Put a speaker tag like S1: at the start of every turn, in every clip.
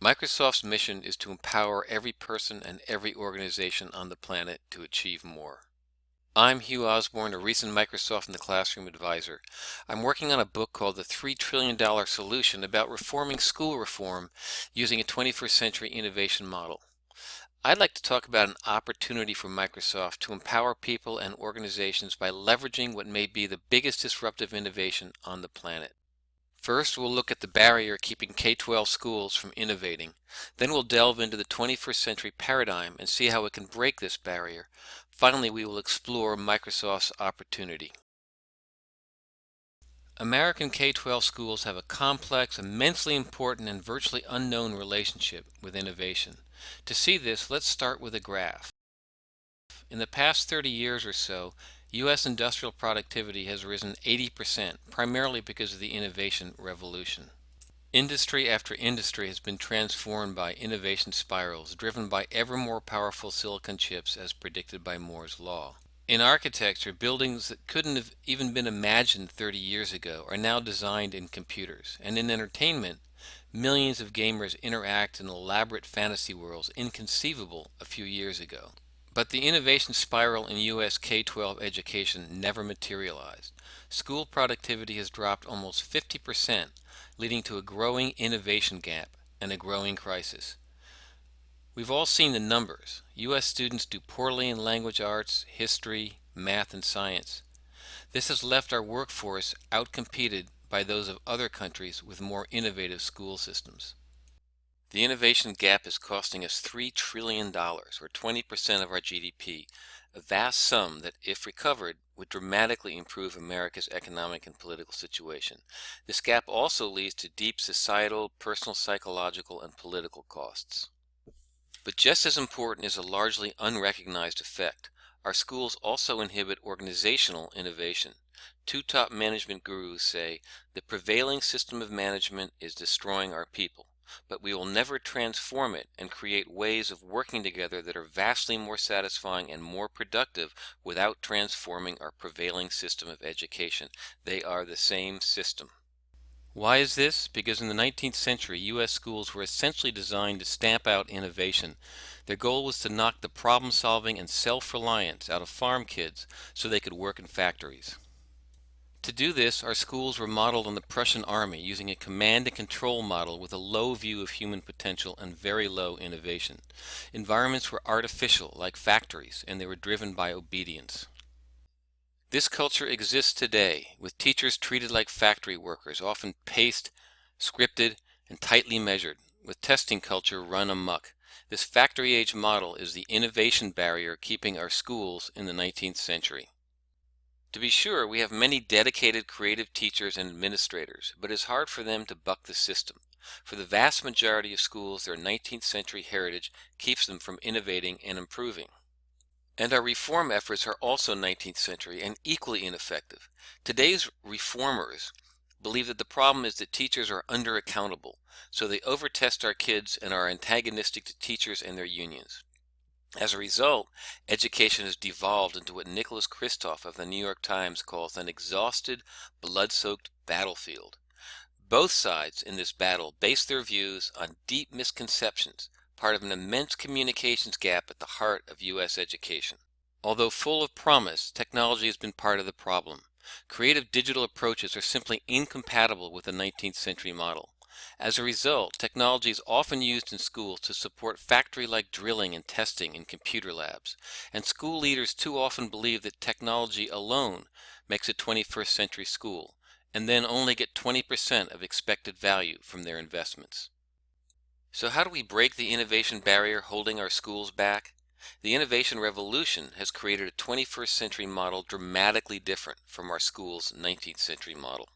S1: Microsoft's mission is to empower every person and every organization on the planet to achieve more. I'm Hugh Osborne, a recent Microsoft in the Classroom advisor. I'm working on a book called The $3 Trillion Solution about reforming school reform using a 21st century innovation model. I'd like to talk about an opportunity for Microsoft to empower people and organizations by leveraging what may be the biggest disruptive innovation on the planet. First, we'll look at the barrier keeping K-12 schools from innovating. Then we'll delve into the 21st century paradigm and see how it can break this barrier. Finally, we will explore Microsoft's opportunity. American K-12 schools have a complex, immensely important, and virtually unknown relationship with innovation. To see this, let's start with a graph. In the past 30 years or so, U.S. industrial productivity has risen 80%, primarily because of the innovation revolution. Industry after industry has been transformed by innovation spirals, driven by ever more powerful silicon chips as predicted by Moore's law. In architecture, buildings that couldn't have even been imagined 30 years ago are now designed in computers. And in entertainment, millions of gamers interact in elaborate fantasy worlds inconceivable a few years ago. But the innovation spiral in U.S. K-12 education never materialized. School productivity has dropped almost 50%, leading to a growing innovation gap and a growing crisis. We've all seen the numbers. U.S. students do poorly in language arts, history, math, and science. This has left our workforce outcompeted by those of other countries with more innovative school systems. The innovation gap is costing us $3 trillion, or 20% of our GDP, a vast sum that, if recovered, would dramatically improve America's economic and political situation. This gap also leads to deep societal, personal, psychological, and political costs. But just as important is a largely unrecognized effect. Our schools also inhibit organizational innovation. Two top management gurus say, the prevailing system of management is destroying our people, but we will never transform it and create ways of working together that are vastly more satisfying and more productive without transforming our prevailing system of education. They are the same system. Why is this? Because in the 19th century, U.S. schools were essentially designed to stamp out innovation. Their goal was to knock the problem-solving and self-reliance out of farm kids so they could work in factories. To do this, our schools were modeled on the Prussian army, using a command and control model with a low view of human potential and very low innovation. Environments were artificial, like factories, and they were driven by obedience. This culture exists today, with teachers treated like factory workers, often paced, scripted, and tightly measured, with testing culture run amok. This factory-age model is the innovation barrier keeping our schools in the 19th century. To be sure, we have many dedicated creative teachers and administrators, but it is hard for them to buck the system. For the vast majority of schools, their 19th century heritage keeps them from innovating and improving. And our reform efforts are also 19th century and equally ineffective. Today's reformers believe that the problem is that teachers are under-accountable, so they overtest our kids and are antagonistic to teachers and their unions. As a result, education has devolved into what Nicholas Kristof of the New York Times calls an exhausted, blood-soaked battlefield. Both sides in this battle base their views on deep misconceptions, part of an immense communications gap at the heart of U.S. education. Although full of promise, technology has been part of the problem. Creative digital approaches are simply incompatible with the 19th century model. As a result, technology is often used in schools to support factory-like drilling and testing in computer labs, and school leaders too often believe that technology alone makes a 21st century school, and then only get 20% of expected value from their investments. So how do we break the innovation barrier holding our schools back? The innovation revolution has created a 21st century model dramatically different from our school's 19th century model.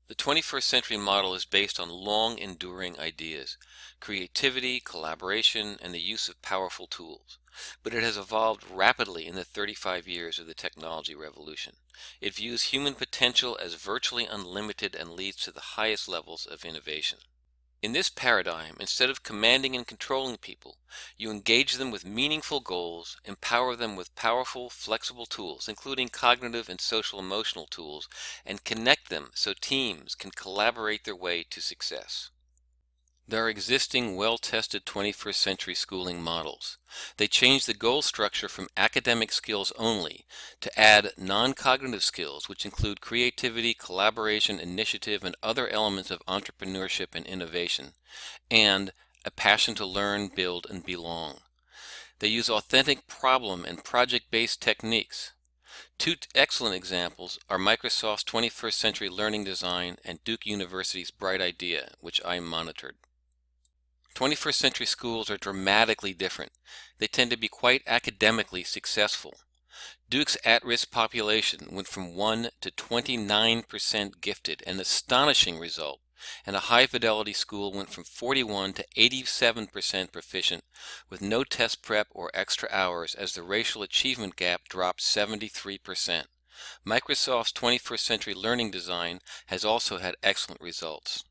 S1: The 21st century model is based on long enduring ideas, creativity, collaboration, and the use of powerful tools. But it has evolved rapidly in the 35 years of the technology revolution. It views human potential as virtually unlimited and leads to the highest levels of innovation. In this paradigm, instead of commanding and controlling people, you engage them with meaningful goals, empower them with powerful, flexible tools, including cognitive and social emotional tools, and connect them so teams can collaborate their way to success. There are existing, well-tested 21st century schooling models. They change the goal structure from academic skills only to add non-cognitive skills, which include creativity, collaboration, initiative, and other elements of entrepreneurship and innovation, and a passion to learn, build, and belong. They use authentic problem and project-based techniques. Two excellent examples are Microsoft's 21st Century Learning Design and Duke University's Bright Idea, which I monitored. 21st century schools are dramatically different. They tend to be quite academically successful. Duke's at-risk population went from 1 to 29% gifted, an astonishing result, and a high-fidelity school went from 41 to 87% proficient with no test prep or extra hours as the racial achievement gap dropped 73%. Microsoft's 21st Century Learning Design has also had excellent results.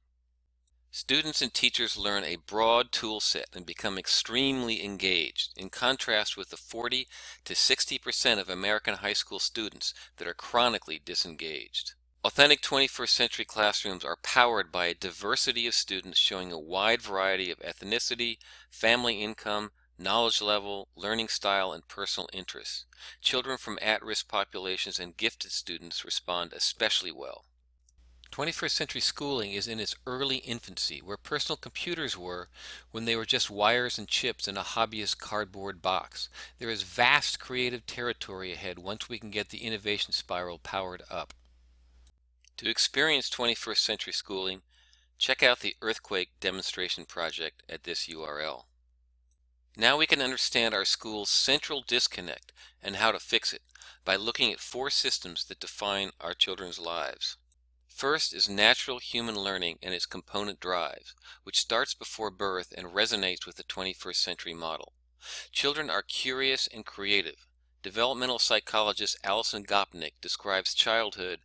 S1: Students and teachers learn a broad tool set and become extremely engaged, in contrast with the 40 to 60% of American high school students that are chronically disengaged. Authentic 21st century classrooms are powered by a diversity of students showing a wide variety of ethnicity, family income, knowledge level, learning style, and personal interests. Children from at-risk populations and gifted students respond especially well. 21st century schooling is in its early infancy, where personal computers were when they were just wires and chips in a hobbyist cardboard box. There is vast creative territory ahead once we can get the innovation spiral powered up. To experience 21st century schooling, check out the Earthquake Demonstration Project at this URL. Now we can understand our school's central disconnect and how to fix it by looking at 4 systems that define our children's lives. First is natural human learning and its component drives, which starts before birth and resonates with the 21st century model. Children are curious and creative. Developmental psychologist Alison Gopnik describes childhood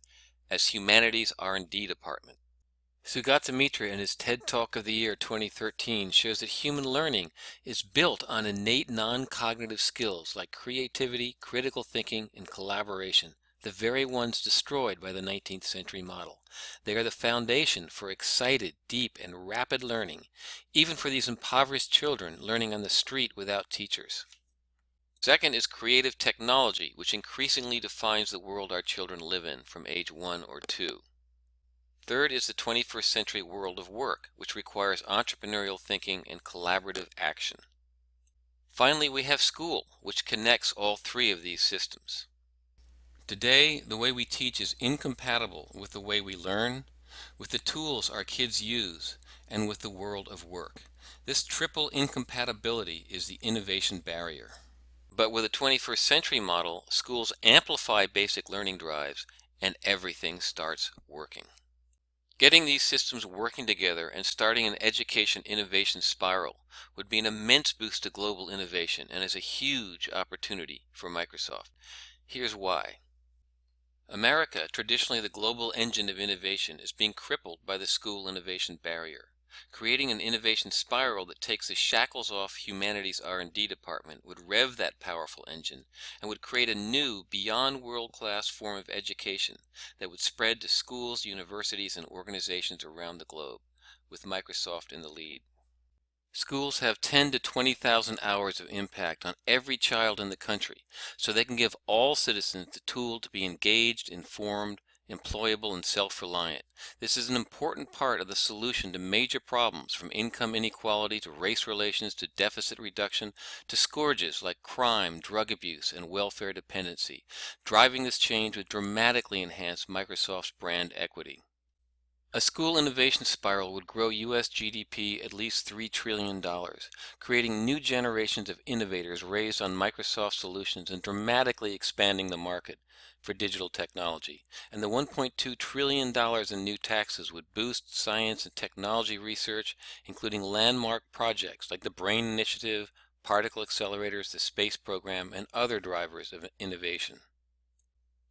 S1: as humanity's R&D department. Sugata Mitra in his TED Talk of the Year 2013 shows that human learning is built on innate non-cognitive skills like creativity, critical thinking, and collaboration, the very ones destroyed by the 19th century model. They are the foundation for excited, deep, and rapid learning, even for these impoverished children learning on the street without teachers. Second is creative technology, which increasingly defines the world our children live in from age 1 or 2. Third is the 21st century world of work, which requires entrepreneurial thinking and collaborative action. Finally, we have school, which connects all 3 of these systems. Today, the way we teach is incompatible with the way we learn, with the tools our kids use, and with the world of work. This triple incompatibility is the innovation barrier. But with a 21st century model, schools amplify basic learning drives, and everything starts working. Getting these systems working together and starting an education innovation spiral would be an immense boost to global innovation and is a huge opportunity for Microsoft. Here's why. America, traditionally the global engine of innovation, is being crippled by the school innovation barrier. Creating an innovation spiral that takes the shackles off humanity's R&D department would rev that powerful engine and would create a new, beyond world-class form of education that would spread to schools, universities, and organizations around the globe, with Microsoft in the lead. Schools have 10 to 20,000 hours of impact on every child in the country, so they can give all citizens the tool to be engaged, informed, employable, and self-reliant. This is an important part of the solution to major problems, from income inequality to race relations to deficit reduction to scourges like crime, drug abuse, and welfare dependency. Driving this change would dramatically enhance Microsoft's brand equity. A school innovation spiral would grow U.S. GDP at least $3 trillion, creating new generations of innovators raised on Microsoft solutions and dramatically expanding the market for digital technology. And the $1.2 trillion in new taxes would boost science and technology research, including landmark projects like the BRAIN Initiative, particle accelerators, the space program, and other drivers of innovation.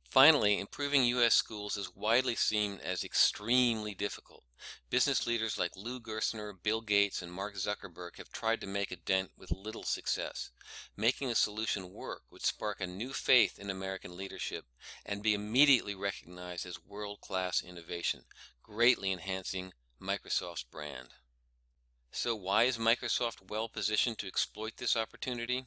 S1: Finally, improving U.S. schools is widely seen as extremely difficult. Business leaders like Lou Gerstner, Bill Gates, and Mark Zuckerberg have tried to make a dent with little success. Making a solution work would spark a new faith in American leadership and be immediately recognized as world-class innovation, greatly enhancing Microsoft's brand. So why is Microsoft well positioned to exploit this opportunity?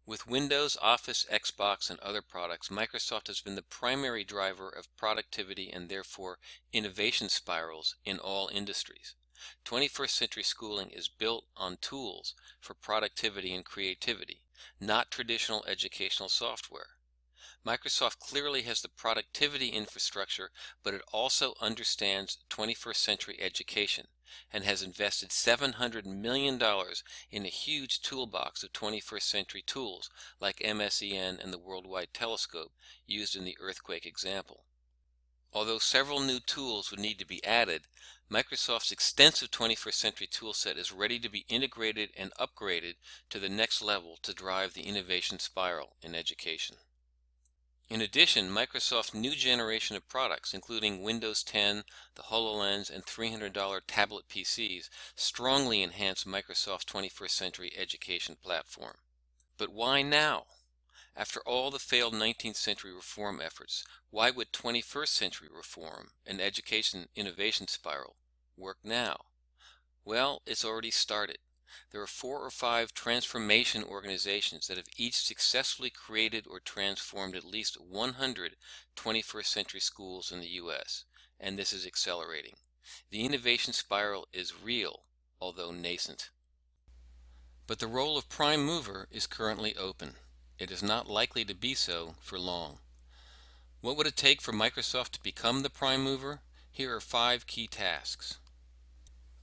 S1: With Windows, Office, Xbox, and other products, Microsoft has been the primary driver of productivity and therefore innovation spirals in all industries. 21st century schooling is built on tools for productivity and creativity, not traditional educational software. Microsoft clearly has the productivity infrastructure, but it also understands 21st century education and has invested $700 million in a huge toolbox of 21st century tools like MSEN and the Worldwide Telescope used in the earthquake example. Although several new tools would need to be added, Microsoft's extensive 21st century toolset is ready to be integrated and upgraded to the next level to drive the innovation spiral in education. In addition, Microsoft's new generation of products, including Windows 10, the HoloLens, and $300 tablet PCs, strongly enhance Microsoft's 21st century education platform. But why now? After all the failed 19th century reform efforts, why would 21st century reform, an education innovation spiral, work now? Well, it's already started. There are 4 or 5 transformation organizations that have each successfully created or transformed at least 100 21st century schools in the U.S., and this is accelerating. The innovation spiral is real, although nascent. But the role of prime mover is currently open. It is not likely to be so for long. What would it take for Microsoft to become the prime mover? Here are 5 key tasks.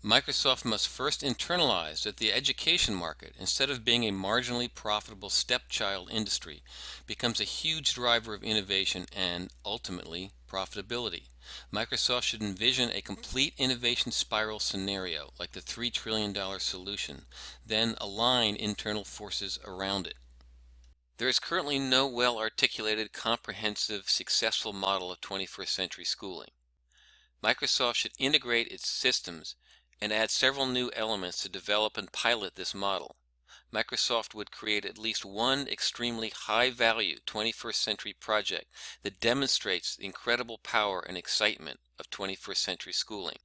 S1: Microsoft must first internalize that the education market, instead of being a marginally profitable stepchild industry, becomes a huge driver of innovation and, ultimately, profitability. Microsoft should envision a complete innovation spiral scenario, like the $3 trillion solution, then align internal forces around it. There is currently no well-articulated, comprehensive, successful model of 21st century schooling. Microsoft should integrate its systems and add several new elements to develop and pilot this model. Microsoft would create at least one extremely high-value 21st century project that demonstrates the incredible power and excitement of 21st century schooling.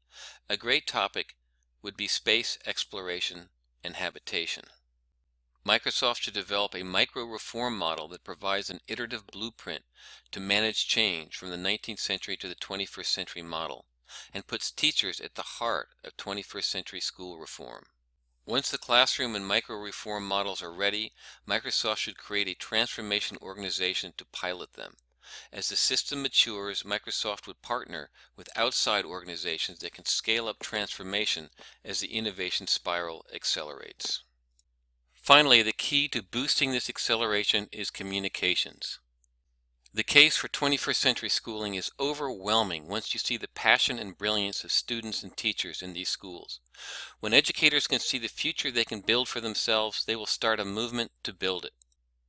S1: A great topic would be space exploration and habitation. Microsoft should develop a micro-reform model that provides an iterative blueprint to manage change from the 19th century to the 21st century model, and puts teachers at the heart of 21st century school reform. Once the classroom and micro-reform models are ready, Microsoft should create a transformation organization to pilot them. As the system matures, Microsoft would partner with outside organizations that can scale up transformation as the innovation spiral accelerates. Finally, the key to boosting this acceleration is communications. The case for 21st century schooling is overwhelming once you see the passion and brilliance of students and teachers in these schools. When educators can see the future they can build for themselves, they will start a movement to build it.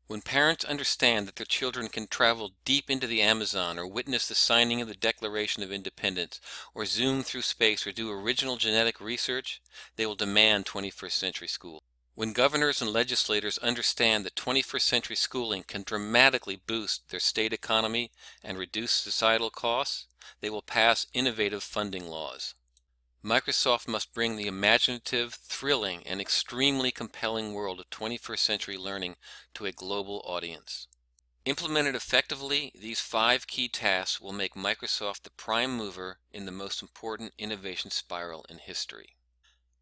S1: When parents understand that their children can travel deep into the Amazon or witness the signing of the Declaration of Independence or zoom through space or do original genetic research, they will demand 21st century schools. When governors and legislators understand that 21st century schooling can dramatically boost their state economy and reduce societal costs, they will pass innovative funding laws. Microsoft must bring the imaginative, thrilling, and extremely compelling world of 21st century learning to a global audience. Implemented effectively, these 5 key tasks will make Microsoft the prime mover in the most important innovation spiral in history.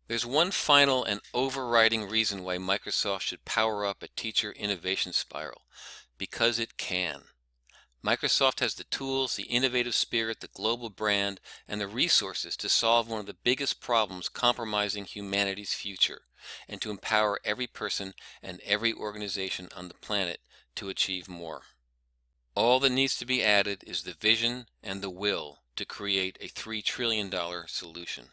S1: There's one final and overriding reason why Microsoft should power up a teacher innovation spiral: because it can. Microsoft has the tools, the innovative spirit, the global brand, and the resources to solve one of the biggest problems compromising humanity's future, and to empower every person and every organization on the planet to achieve more. All that needs to be added is the vision and the will to create a $3 trillion solution.